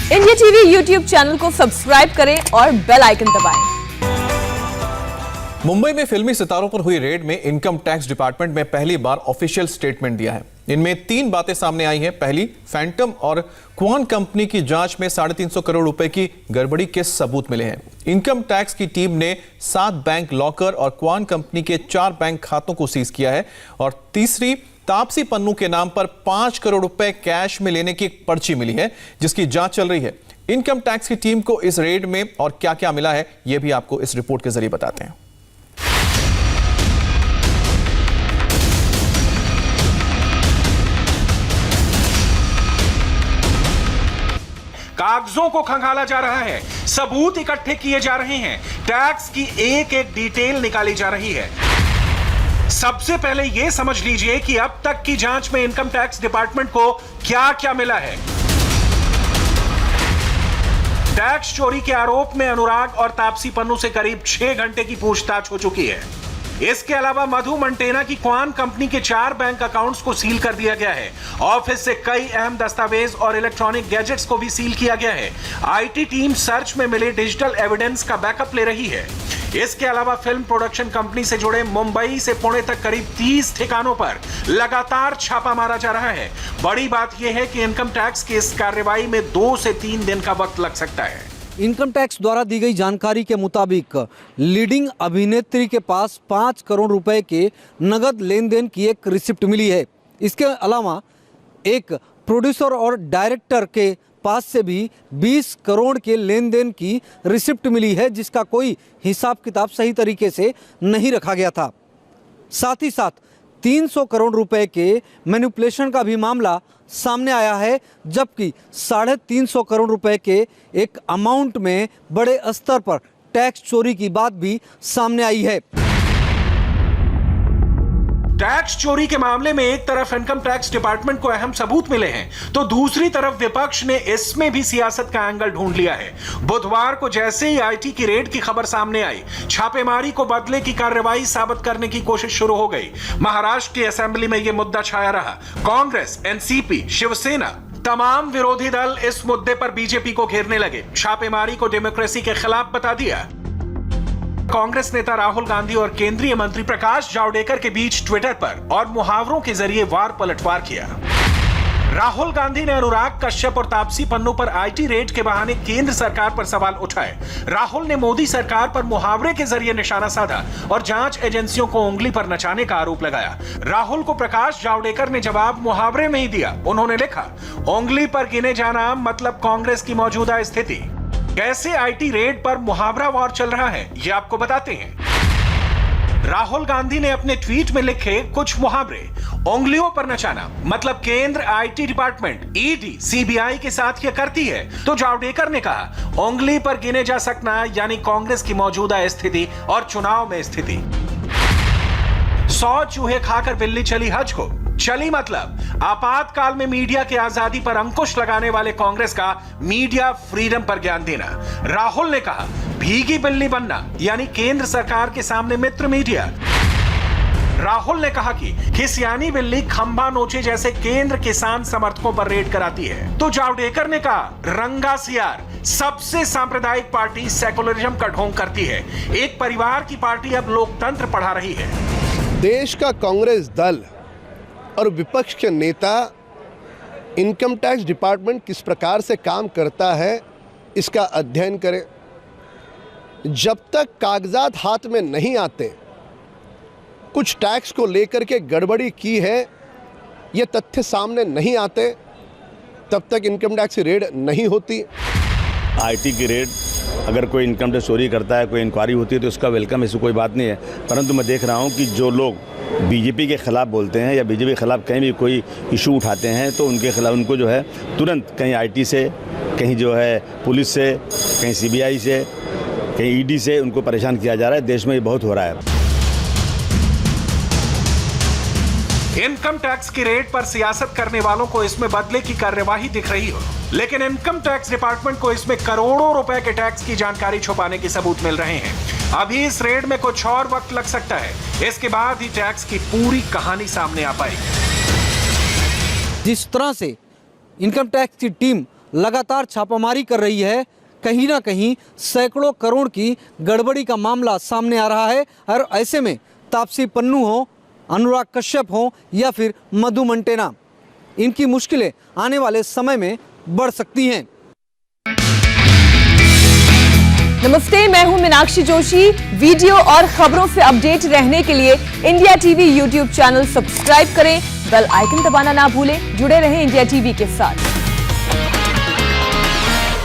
India TV YouTube channel को subscribe करें और बेल आइकन दबाएं। मुंबई में फिल्मी सितारों पर हुई रेड में इनकम टैक्स डिपार्टमेंट में पहली बार ऑफिशियल स्टेटमेंट दिया है। इनमें 3 बातें सामने आई हैं। पहली, फैंटम और क्वान कंपनी की जांच में 350 करोड़ रुपए की गड़बड़ी के सबूत मिले हैं। इनकम टैक्स की टीम ने 7 बैंक लॉकर और क्वान कंपनी के 4 बैंक खातों को सीज किया है। और तीसरी, तापसी पन्नू के नाम पर 5 करोड़ रुपए कैश में लेने की एक पर्ची मिली है, जिसकी जांच चल रही है। इनकम टैक्स की टीम को इस रेड में और क्या क्या मिला है, यह भी आपको इस रिपोर्ट के जरिए बताते हैं। कागजों को खंगाला जा रहा है, सबूत इकट्ठे किए जा रहे हैं, टैक्स की एक एक डिटेल निकाली जा रही है। सबसे पहले यह समझ लीजिए कि अब तक की जांच में इनकम टैक्स डिपार्टमेंट को क्या क्या मिला है। टैक्स चोरी के आरोप में अनुराग और तापसी पन्नू से करीब 6 घंटे की पूछताछ हो चुकी है। इसके अलावा मधु मंटेना की क्वान कंपनी के 4 बैंक अकाउंट्स को सील कर दिया गया है। ऑफिस से कई अहम दस्तावेज और इलेक्ट्रॉनिक गैजेट्स को भी सील किया गया है। आईटी टीम सर्च में मिले डिजिटल एविडेंस का बैकअप ले रही है। इसके अलावा फिल्म प्रोडक्शन कंपनी से जुड़े मुंबई से पुणे तक करीब 30 ठिकानों पर लगातार छापा मारा जा रहा है। बड़ी बात यह है कि इनकम टैक्स की इस कार्रवाई में 2 से 3 दिन का वक्त लग सकता है। इनकम टैक्स द्वारा दी गई जानकारी के मुताबिक लीडिंग अभिनेत्री के पास 5 करोड़ रुपए के नगद लेन देन की एक रिसिप्ट मिली है। इसके अलावा एक प्रोड्यूसर और डायरेक्टर के पास से भी 20 करोड़ के लेन देन की रिसिप्ट मिली है, जिसका कोई हिसाब किताब सही तरीके से नहीं रखा गया था। साथ ही साथ 300 करोड़ रुपए के मैनिपुलेशन का भी मामला सामने आया है, जबकि 350 करोड़ रुपए के एक अमाउंट में बड़े स्तर पर टैक्स चोरी की बात भी सामने आई है। टैक्स चोरी के मामले में एक तरफ इनकम टैक्स डिपार्टमेंट को अहम सबूत मिले हैं, तो दूसरी तरफ विपक्ष ने इसमें भी सियासत का एंगल ढूंढ लिया है। बुधवार को जैसे ही आईटी की रेड की खबर सामने आई, छापेमारी को बदले की कार्रवाई साबित करने की कोशिश शुरू हो गई। महाराष्ट्र की असेंबली में यह मुद्दा छाया रहा। कांग्रेस, एनसीपी, शिवसेना, तमाम विरोधी दल इस मुद्दे पर बीजेपी को घेरने लगे। छापेमारी को डेमोक्रेसी के खिलाफ बता दिया। कांग्रेस नेता राहुल गांधी और केंद्रीय मंत्री प्रकाश जावड़ेकर के बीच ट्विटर पर और मुहावरों के जरिए वार पलटवार किया। राहुल गांधी ने अनुराग कश्यप और तापसी पन्नू पर आईटी रेड के बहाने केंद्र सरकार पर सवाल उठाए। राहुल ने मोदी सरकार पर मुहावरे के जरिए निशाना साधा और जांच एजेंसियों को उंगली पर नचाने का आरोप लगाया। राहुल को प्रकाश जावड़ेकर ने जवाब मुहावरे में ही दिया। उन्होंने लिखा, उंगली पर गिने जाना मतलब कांग्रेस की मौजूदा स्थिति। कैसे आईटी रेड पर मुहावरा वार चल रहा है, ये आपको बताते हैं। राहुल गांधी ने अपने ट्वीट में लिखे कुछ मुहावरे। उंगलियों पर नचाना मतलब केंद्र आईटी डिपार्टमेंट ईडी सीबीआई के साथ ये करती है, तो जावड़ेकर ने कहा उंगली पर गिने जा सकना यानी कांग्रेस की मौजूदा स्थिति और चुनाव में स्थिति। 100 चूहे खाकर बिल्ली चली हज को। चली मतलब आपातकाल में मीडिया की आजादी पर अंकुश लगाने वाले कांग्रेस का मीडिया फ्रीडम पर ज्ञान देना। राहुल ने कहा भीगी बिल्ली बनना यानी केंद्र सरकार के सामने मित्र मीडिया। राहुल ने कहा कि खिसियानी बिल्ली खंभा नोचे जैसे केंद्र किसान समर्थकों पर रेड कराती है, तो जावड़ेकर ने कहा रंगा सियार सबसे सांप्रदायिक पार्टी सेकुलरिज्म का ढोंग करती है। एक परिवार की पार्टी अब लोकतंत्र पढ़ा रही है। देश का कांग्रेस दल और विपक्ष के नेता इनकम टैक्स डिपार्टमेंट किस प्रकार से काम करता है इसका अध्ययन करें। जब तक कागजात हाथ में नहीं आते, कुछ टैक्स को लेकर के गड़बड़ी की है ये तथ्य सामने नहीं आते, तब तक इनकम टैक्स की रेड नहीं होती। आईटी की रेड अगर कोई इनकम टैक्स चोरी करता है, कोई इंक्वायरी होती है तो उसका वेलकम, ऐसी कोई बात नहीं है। परंतु मैं देख रहा हूँ कि जो लोग बीजेपी के खिलाफ बोलते हैं या बीजेपी के खिलाफ कहीं भी कोई इशू उठाते हैं तो उनके खिलाफ उनको जो है तुरंत कहीं आईटी से, कहीं जो है पुलिस से, कहीं सीबीआई से, कहीं ईडी से उनको परेशान किया जा रहा है। देश में ये बहुत हो रहा है। इनकम टैक्स की रेड पर सियासत करने वालों को इसमें बदले की कार्यवाही दिख रही हो, लेकिन इनकम टैक्स डिपार्टमेंट को इसमें करोड़ों रुपए के टैक्स की जानकारी छुपाने के सबूत मिल रहे हैं। अभी इस रेड में कुछ और वक्त लग सकता है। इसके बाद ही टैक्स की पूरी कहानी सामने आ पाएगी। जिस तरह से इनकम टैक्स की टीम लगातार छापामारी कर रही है, कहीं ना कहीं सैकड़ों करोड़ की गड़बड़ी का मामला सामने आ रहा है। और ऐसे में तापसी पन्नू हो, अनुराग कश्यप हो या फिर मधु मंटेना, इनकी मुश्किलें आने वाले समय में बढ़ सकती हैं। नमस्ते, मैं हूं मीनाक्षी जोशी। वीडियो और खबरों से अपडेट रहने के लिए India TV YouTube channel subscribe करें, बेल आइकन दबाना ना भूलें। जुड़े रहें इंडिया टीवी के साथ।